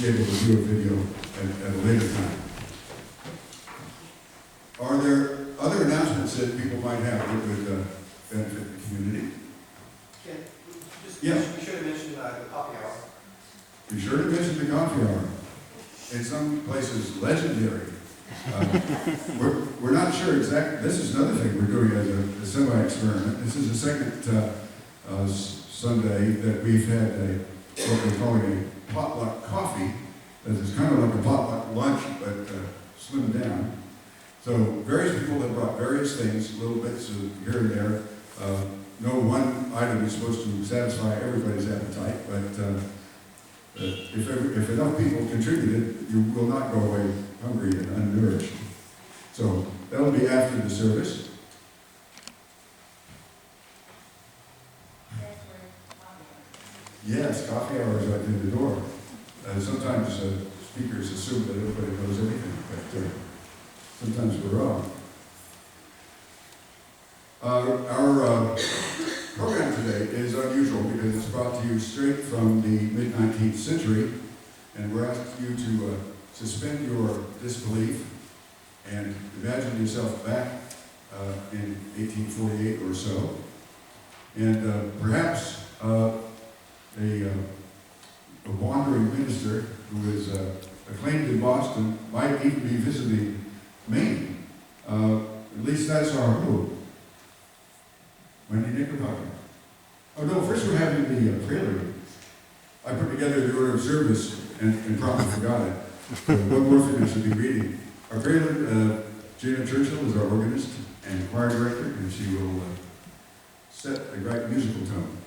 be able to do a video at a later time. Are there other announcements that people might have that would benefit the community? Yeah, just Yes. be sure to mention the coffee hour. Be sure to mention the coffee hour. In some places, legendary. We're not sure exactly. This is another thing we're doing as a semi-experiment. This is the second Sunday that we've had what we're calling a potluck coffee. It's kind of like a potluck lunch, but slimmed down. So various people have brought various things, little bits of here and there. No one item is supposed to satisfy everybody's appetite, but if enough people contributed, you will not go away hungry and unnourished. So that'll be after the service. Yes, coffee hour is right through the door. Sometimes speakers assume that everybody knows everything, but sometimes we're wrong. Our program today is unusual because it's brought to you straight from the mid-19th century, and we're asking you to suspend your disbelief and imagine yourself back in 1848 or so, and perhaps a wandering minister who is acclaimed in Boston might even be visiting Maine. At least that's our hope. Wendy Knickerbocker. Oh no, first we're having the prelude. I put together the order of service and probably forgot it. So one more thing I should be reading. Our prelude, Gina Churchill is our organist and choir director, and she will set the right musical tone.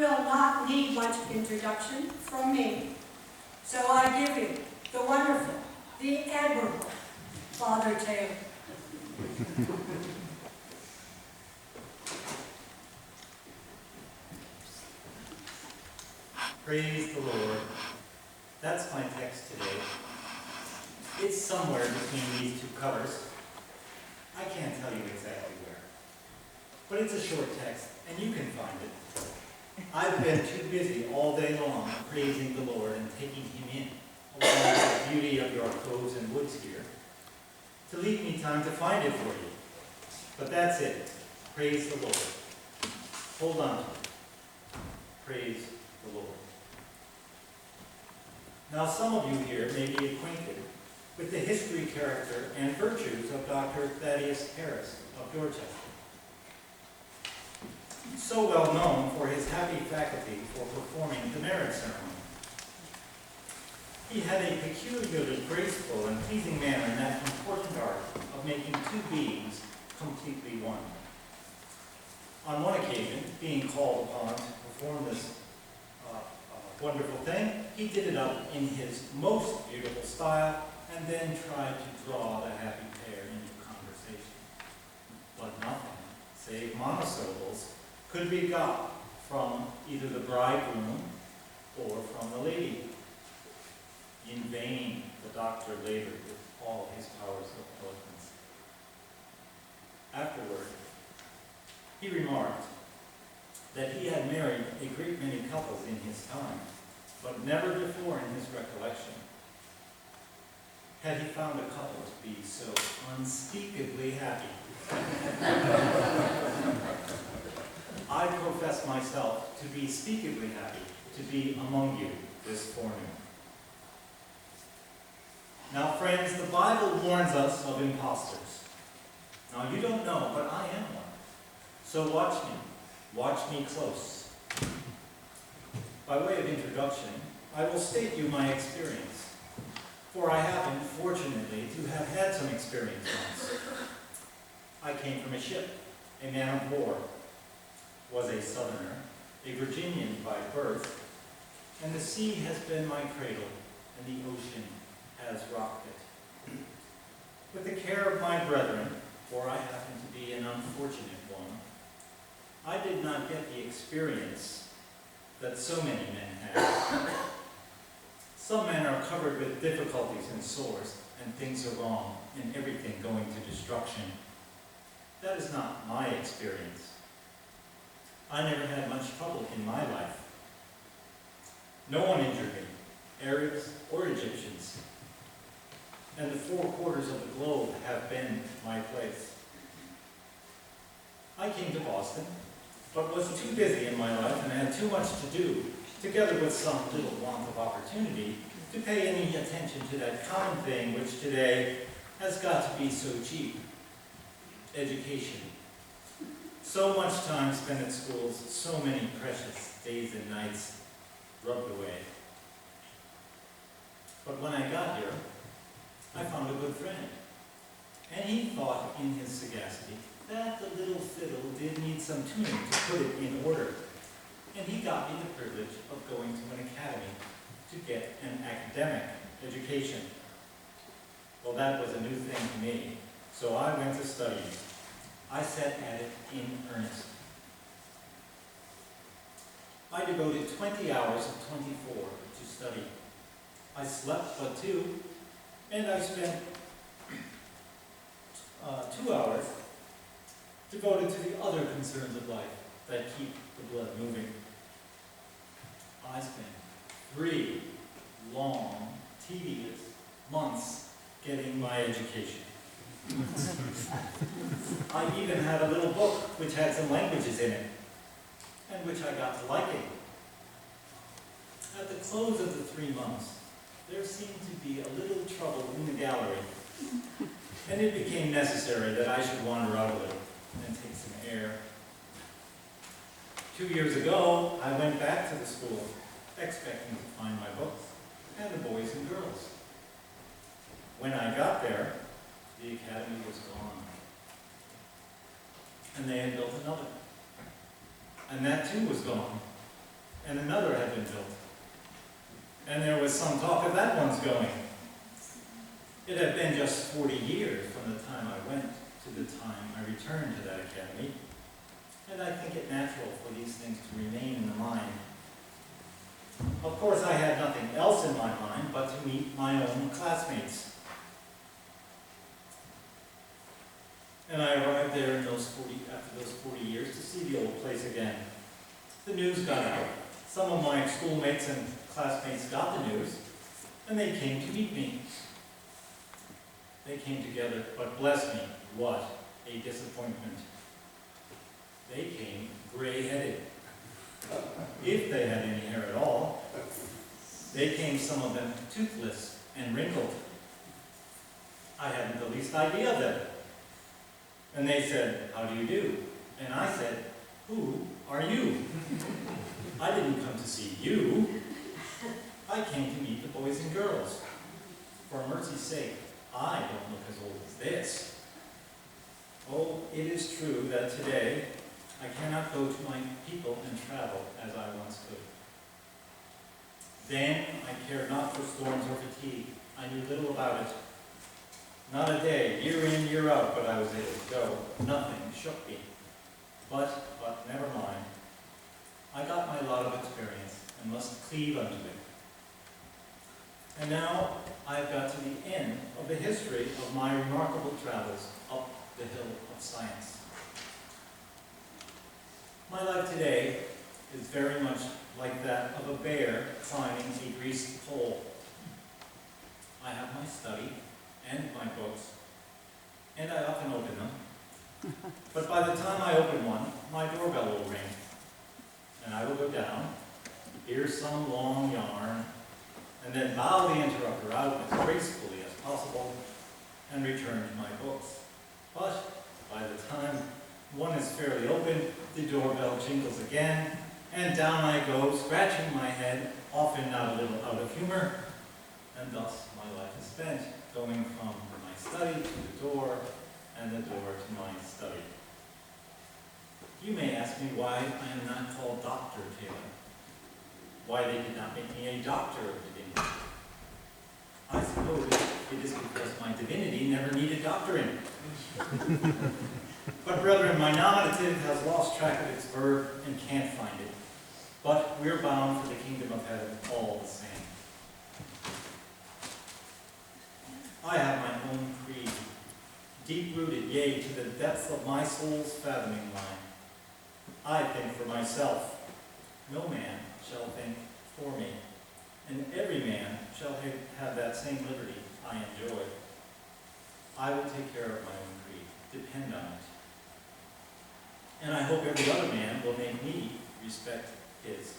will not need much introduction from me. So I give you the wonderful, the admirable Father Taylor. Praise the Lord. That's my text today. It's somewhere between these two covers. I can't tell you exactly where. But it's a short text, and you can find it. I've been too busy all day long praising the Lord and taking Him in, along with the beauty of your coves and woods here, to leave me time to find it for you. But that's it. Praise the Lord. Hold on to it. Praise the Lord. Now, some of you here may be acquainted with the history, character, and virtues of Dr. Thaddeus Harris of Dorchester. So well known for his happy faculty for performing the marriage ceremony. He had a peculiarly graceful and pleasing manner in that important art of making two beings completely one. On one occasion, being called upon to perform this wonderful thing, he did it up in his most beautiful style and then tried to draw the happy pair into conversation. But nothing, save monosyllables, could be got from either the bridegroom or from the lady. In vain, the doctor labored with all his powers of eloquence. Afterward, he remarked that he had married a great many couples in his time, but never before in his recollection had he found a couple to be so unspeakably happy. I profess myself to be speakably happy to be among you this forenoon. Now, friends, the Bible warns us of impostors. Now, you don't know, but I am one. So watch me. Watch me close. By way of introduction, I will state you my experience, for I happen, fortunately, to have had some experience once. I came from a ship, a man of war, was a Southerner, a Virginian by birth, and the sea has been my cradle, and the ocean has rocked it. With the care of my brethren, for I happen to be an unfortunate one, I did not get the experience that so many men have. Some men are covered with difficulties and sores, and things are wrong, and everything going to destruction. That is not my experience. I never had much trouble in my life. No one injured me, Arabs or Egyptians, and the four quarters of the globe have been my place. I came to Boston, but was too busy in my life and had too much to do, together with some little want of opportunity, to pay any attention to that common thing which today has got to be so cheap: education. So much time spent at schools, so many precious days and nights rubbed away. But when I got here, I found a good friend, and he thought in his sagacity that the little fiddle did need some tuning to put it in order, and he got me the privilege of going to an academy to get an academic education. Well, that was a new thing to me, so I went to study. I set at it in earnest. I devoted 20 hours of 24 to study. I slept but 2, and I spent 2 hours devoted to the other concerns of life that keep the blood moving. I spent 3 long, tedious months getting my education. I even had a little book which had some languages in it, and which I got to liking. At the close of the 3 months, there seemed to be a little trouble in the gallery, and it became necessary that I should wander out a little and take some air. 2 years ago, I went back to the school, expecting to find my books and the boys and girls. When I got there, the academy was gone, and they had built another, and that too was gone. and another had been built. And there was some talk of that one's going. It had been just 40 years from the time I went to the time I returned to that academy, and I think it natural for these things to remain in the mind. Of course, I had nothing else in my mind but to meet my own classmates. And I arrived there in after those 40 years to see the old place again. The news got out. Some of my schoolmates and classmates got the news, and they came to meet me. They came together, but bless me, what a disappointment. They came gray-headed, if they had any hair at all. They came, some of them, toothless and wrinkled. I hadn't the least idea of them. And they said, "How do you do?" And I said, "Who are you?" I didn't come to see you. I came to meet the boys and girls. For mercy's sake, I don't look as old as this. Oh, it is true that today I cannot go to my people and travel as I once could. Then I cared not for storms or fatigue. I knew little about it. Not a day, year in, year out, but I was able to go. Nothing shook me. But never mind. I got my lot of experience and must cleave unto it. And now I've got to the end of the history of my remarkable travels up the hill of science. My life today is very much like that of a bear climbing a greased pole. I have my study and my books, and I often open them. But by the time I open one, my doorbell will ring, and I will go down, hear some long yarn, and then bow the interrupter out as gracefully as possible, and return to my books. But by the time one is fairly open, the doorbell jingles again, and down I go, scratching my head, often not a little out of humor, and thus my life is spent, going from my study to the door, and the door to my study. You may ask me why I am not called Dr. Taylor, why they did not make me a doctor of divinity. I suppose it is because my divinity never needed doctoring. But brethren, my nominative has lost track of its verb and can't find it. But we're bound for the kingdom of heaven all the same. I have my own creed, deep-rooted, yea, to the depths of my soul's fathoming line. I think for myself. No man shall think for me, and every man shall have that same liberty I enjoy. I will take care of my own creed. Depend on it. And I hope every other man will make me respect his.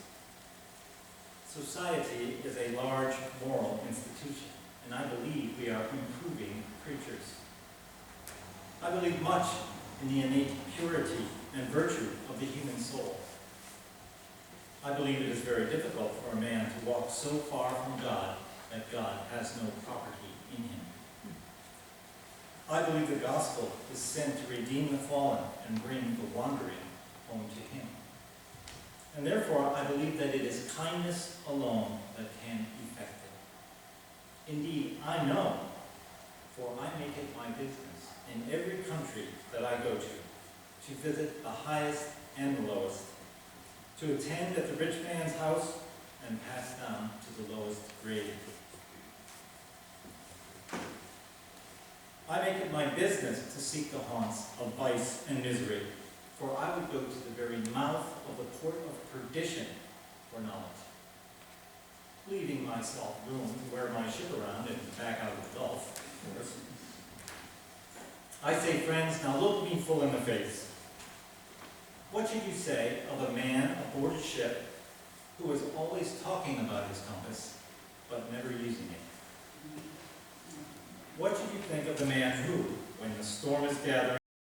Society is a large moral institution, and I believe we are improving creatures. I believe much in the innate purity and virtue of the human soul. I believe it is very difficult for a man to walk so far from God that God has no property in him. I believe the gospel is sent to redeem the fallen and bring the wandering home to him. And therefore, I believe that it is kindness alone that can effect it. Indeed, I know, for I make it my business in every country that I go to visit the highest and the lowest, to attend at the rich man's house and pass down to the lowest grade. I make it my business to seek the haunts of vice and misery, for I would go to the very mouth of the port of perdition for knowledge, leaving myself room to wear my ship around and back out of the Gulf, of course. I say, friends, now look me full in the face. What should you say of a man aboard a ship who is always talking about his compass, but never using it? What should you think of the man who, when the storm is gathering,